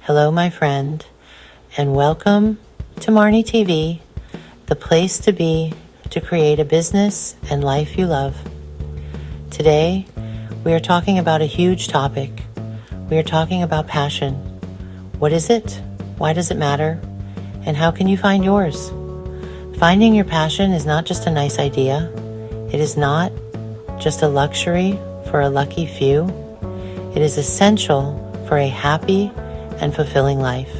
Hello, my friend, and welcome to Marnie TV, the place to be to create a business and life you love. Today, we are talking about a huge topic. We are talking about passion. What is it? Why does it matter? And how can you find yours? Finding your passion is not just a nice idea. It is not just a luxury for a lucky few. It is essential for a happy and fulfilling life.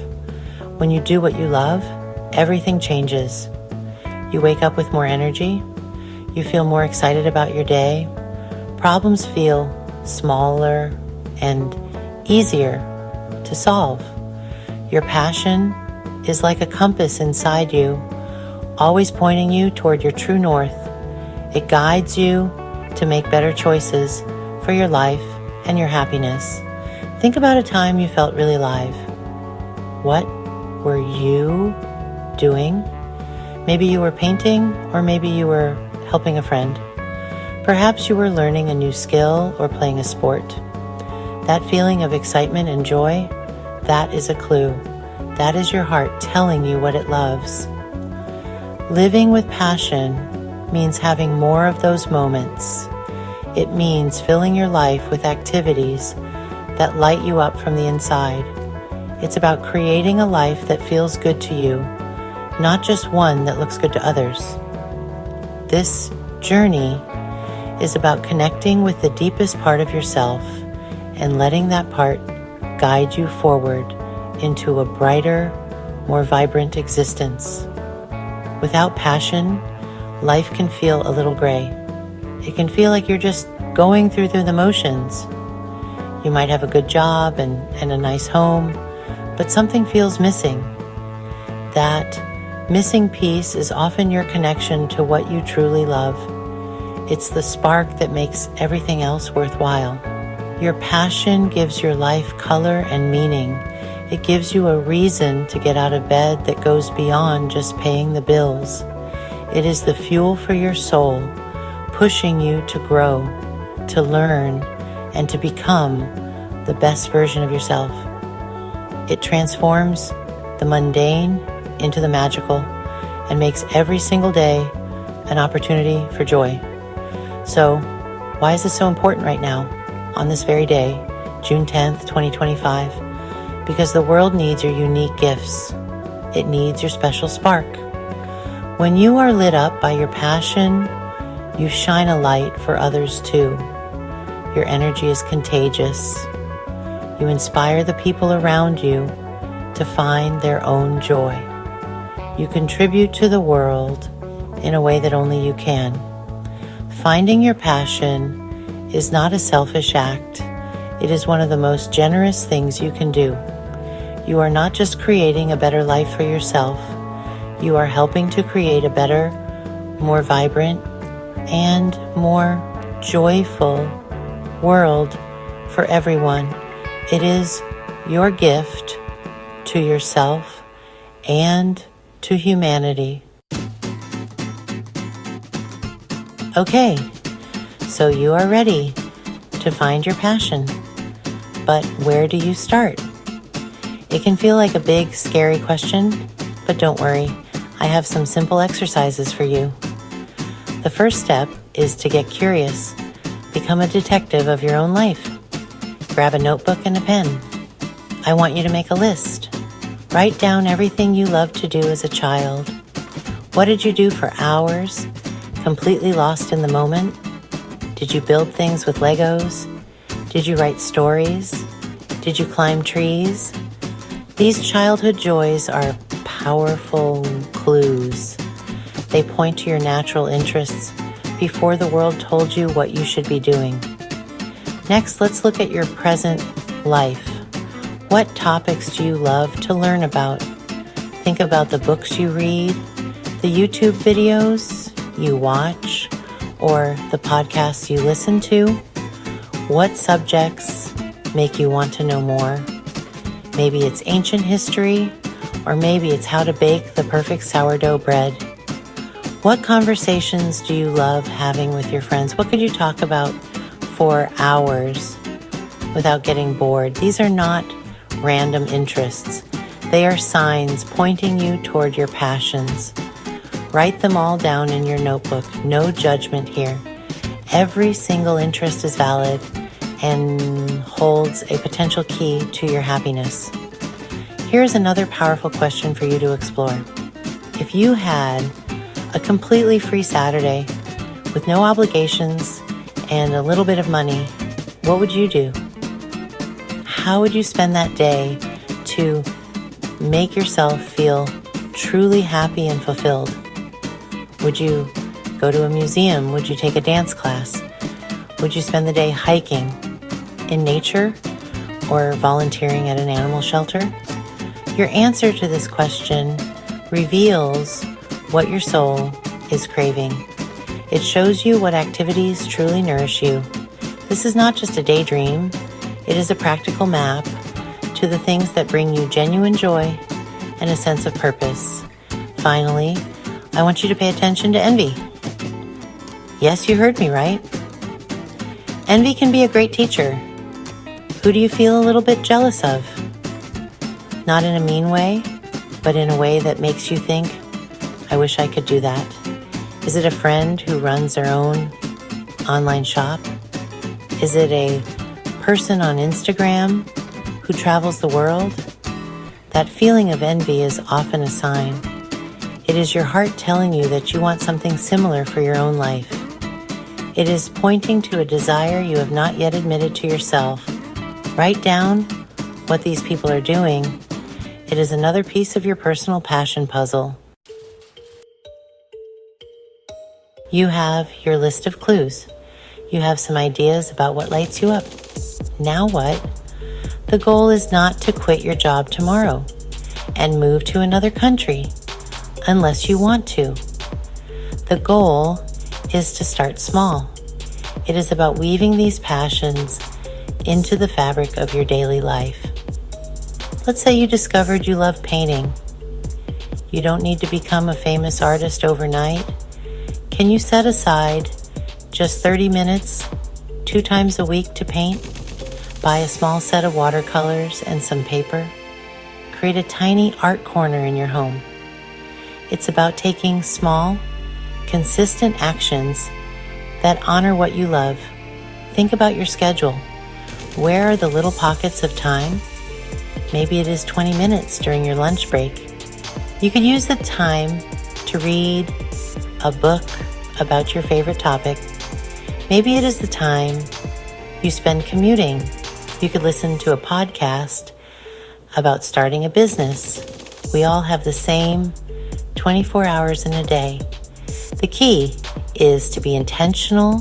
When you do what you love, everything changes. You wake up with more energy. You feel more excited about your day. Problems feel smaller and easier to solve. Your passion is like a compass inside you, always pointing you toward your true north. It guides you to make better choices for your life and your happiness. Think about a time you felt really alive. What were you doing? Maybe you were painting, or maybe you were helping a friend. Perhaps you were learning a new skill or playing a sport. That feeling of excitement and joy, that is a clue. That is your heart telling you what it loves. Living with passion means having more of those moments. It means filling your life with activities that light you up from the inside. It's about creating a life that feels good to you, not just one that looks good to others. This journey is about connecting with the deepest part of yourself and letting that part guide you forward into a brighter, more vibrant existence. Without passion, life can feel a little gray. It can feel like you're just going through the motions. You might have a good job and a nice home, but something feels missing. That missing piece is often your connection to what you truly love. It's the spark that makes everything else worthwhile. Your passion gives your life color and meaning. It gives you a reason to get out of bed that goes beyond just paying the bills. It is the fuel for your soul, pushing you to grow, to learn, and to become the best version of yourself. It transforms the mundane into the magical and makes every single day an opportunity for joy. So, why is this so important right now, on this very day, June 10th, 2025? Because the world needs your unique gifts. It needs your special spark. When you are lit up by your passion, you shine a light for others too. Your energy is contagious. You inspire the people around you to find their own joy. You contribute to the world in a way that only you can. Finding your passion is not a selfish act. It is one of the most generous things you can do. You are not just creating a better life for yourself. You are helping to create a better, more vibrant, and more joyful world for everyone. It is your gift to yourself and to humanity. Okay, so you are ready to find your passion. But where do you start? It can feel like a big, scary question, but don't worry. I have some simple exercises for you. The first step is to get curious. Become a detective of your own life. Grab a notebook and a pen. I want you to make a list. Write down everything you loved to do as a child. What did you do for hours, completely lost in the moment? Did you build things with Legos? Did you write stories? Did you climb trees? These childhood joys are powerful clues. They point to your natural interests before the world told you what you should be doing. Next, let's look at your present life. What topics do you love to learn about? Think about the books you read, the YouTube videos you watch, or the podcasts you listen to. What subjects make you want to know more? Maybe it's ancient history, or maybe it's how to bake the perfect sourdough bread. What conversations do you love having with your friends? What could you talk about for hours without getting bored? These are not random interests. They are signs pointing you toward your passions. Write them all down in your notebook. No judgment here. Every single interest is valid and holds a potential key to your happiness. Here's another powerful question for you to explore. If you had a completely free Saturday with no obligations and a little bit of money, what would you do? How would you spend that day to make yourself feel truly happy and fulfilled? Would you go to a museum? Would you take a dance class? Would you spend the day hiking in nature or volunteering at an animal shelter? Your answer to this question reveals what your soul is craving. It shows you what activities truly nourish you. This is not just a daydream. It is a practical map to the things that bring you genuine joy and a sense of purpose. Finally, I want you to pay attention to envy. Yes, you heard me right. Envy can be a great teacher. Who do you feel a little bit jealous of? Not in a mean way, but in a way that makes you think, I wish I could do that. Is it a friend who runs their own online shop? Is it a person on Instagram who travels the world? That feeling of envy is often a sign. It is your heart telling you that you want something similar for your own life. It is pointing to a desire you have not yet admitted to yourself. Write down what these people are doing. It is another piece of your personal passion puzzle. You have your list of clues. You have some ideas about what lights you up. Now what? The goal is not to quit your job tomorrow and move to another country unless you want to. The goal is to start small. It is about weaving these passions into the fabric of your daily life. Let's say you discovered you love painting. You don't need to become a famous artist overnight. Can you set aside just 30 minutes, 2 times a week to paint? Buy a small set of watercolors and some paper. Create a tiny art corner in your home. It's about taking small, consistent actions that honor what you love. Think about your schedule. Where are the little pockets of time? Maybe it is 20 minutes during your lunch break. You could use the time to read a book about your favorite topic. Maybe it is the time you spend commuting. You could listen to a podcast about starting a business. We all have the same 24 hours in a day. The key is to be intentional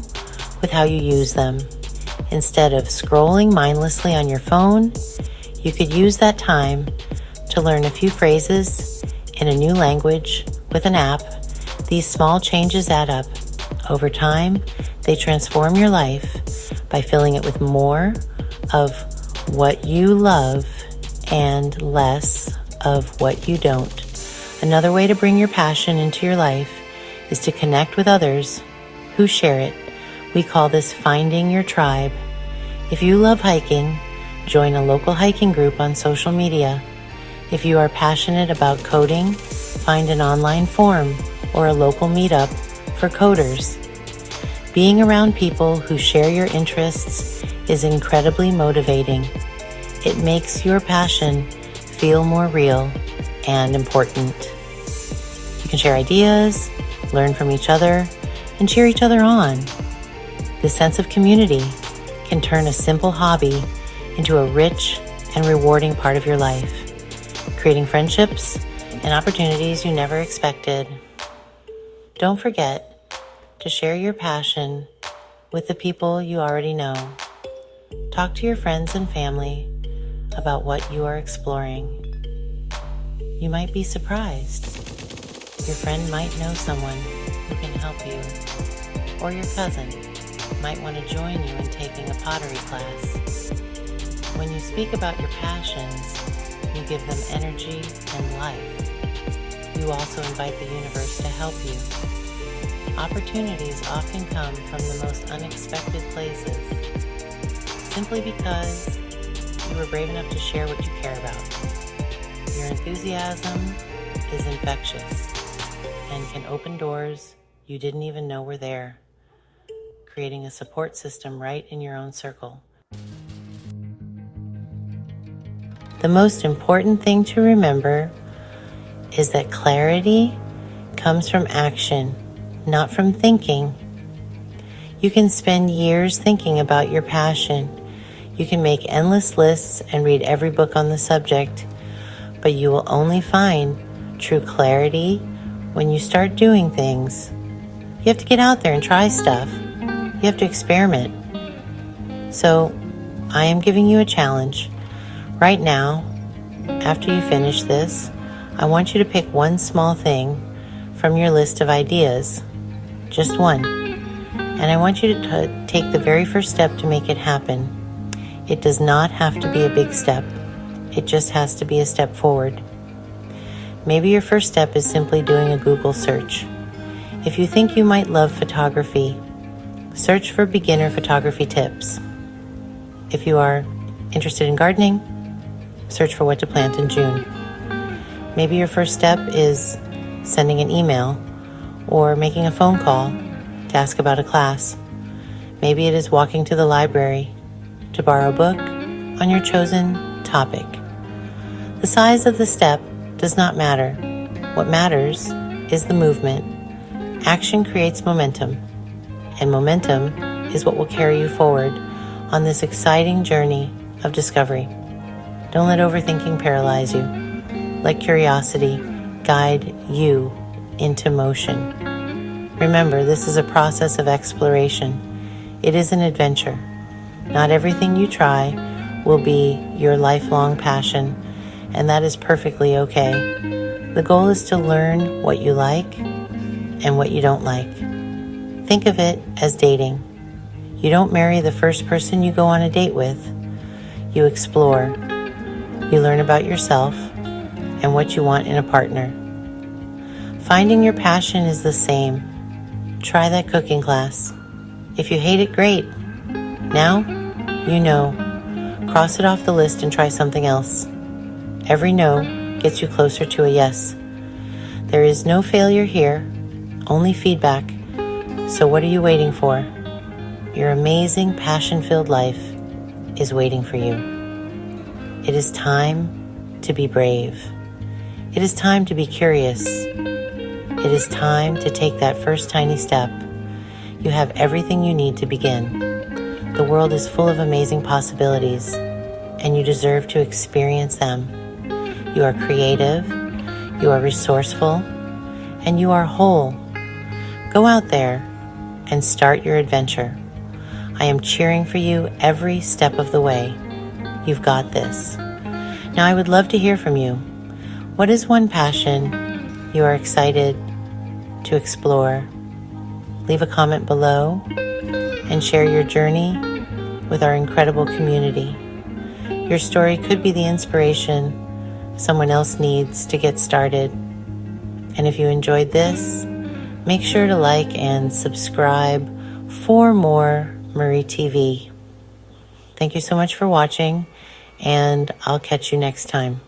with how you use them. Instead of scrolling mindlessly on your phone, you could use that time to learn a few phrases in a new language with an app. These small changes add up. Over time, they transform your life by filling it with more of what you love and less of what you don't. Another way to bring your passion into your life is to connect with others who share it. We call this finding your tribe. If you love hiking, join a local hiking group on social media. If you are passionate about coding, find an online forum or a local meetup for coders. Being around people who share your interests is incredibly motivating. It makes your passion feel more real and important. You can share ideas, learn from each other, and cheer each other on. This sense of community can turn a simple hobby into a rich and rewarding part of your life, creating friendships and opportunities you never expected. Don't forget to share your passion with the people you already know. Talk to your friends and family about what you are exploring. You might be surprised. Your friend might know someone who can help you, or your cousin might want to join you in taking a pottery class. When you speak about your passions, you give them energy and life. You also invite the universe to help you. Opportunities often come from the most unexpected places, simply because you were brave enough to share what you care about. Your enthusiasm is infectious and can open doors you didn't even know were there, creating a support system right in your own circle. The most important thing to remember is that clarity comes from action, not from thinking. You can spend years thinking about your passion. You can make endless lists and read every book on the subject, but you will only find true clarity when you start doing things. You have to get out there and try stuff. You have to experiment. So, I am giving you a challenge. Right now, after you finish this, I want you to pick one small thing from your list of ideas. Just one. And I want you to take the very first step to make it happen. It does not have to be a big step. It just has to be a step forward. Maybe your first step is simply doing a Google search. If you think you might love photography, search for beginner photography tips. If you are interested in gardening, search for what to plant in June. Maybe your first step is sending an email or making a phone call to ask about a class. Maybe it is walking to the library to borrow a book on your chosen topic. The size of the step does not matter. What matters is the movement. Action creates momentum, and momentum is what will carry you forward on this exciting journey of discovery. Don't let overthinking paralyze you. Let curiosity guide you into motion. Remember, this is a process of exploration. It is an adventure. Not everything you try will be your lifelong passion, and that is perfectly okay. The goal is to learn what you like and what you don't like. Think of it as dating. You don't marry the first person you go on a date with. You explore. You learn about yourself and what you want in a partner. Finding your passion is the same. Try that cooking class. If you hate it, great. Now, you know. Cross it off the list and try something else. Every no gets you closer to a yes. There is no failure here, only feedback. So what are you waiting for? Your amazing, passion-filled life is waiting for you. It is time to be brave. It is time to be curious. It is time to take that first tiny step. You have everything you need to begin. The world is full of amazing possibilities, and you deserve to experience them. You are creative, you are resourceful, and you are whole. Go out there and start your adventure. I am cheering for you every step of the way. You've got this. Now I would love to hear from you. What is one passion you are excited to explore? Leave a comment below and share your journey with our incredible community. Your story could be the inspiration someone else needs to get started. And if you enjoyed this, make sure to like and subscribe for more Marie TV. Thank you so much for watching, and I'll catch you next time.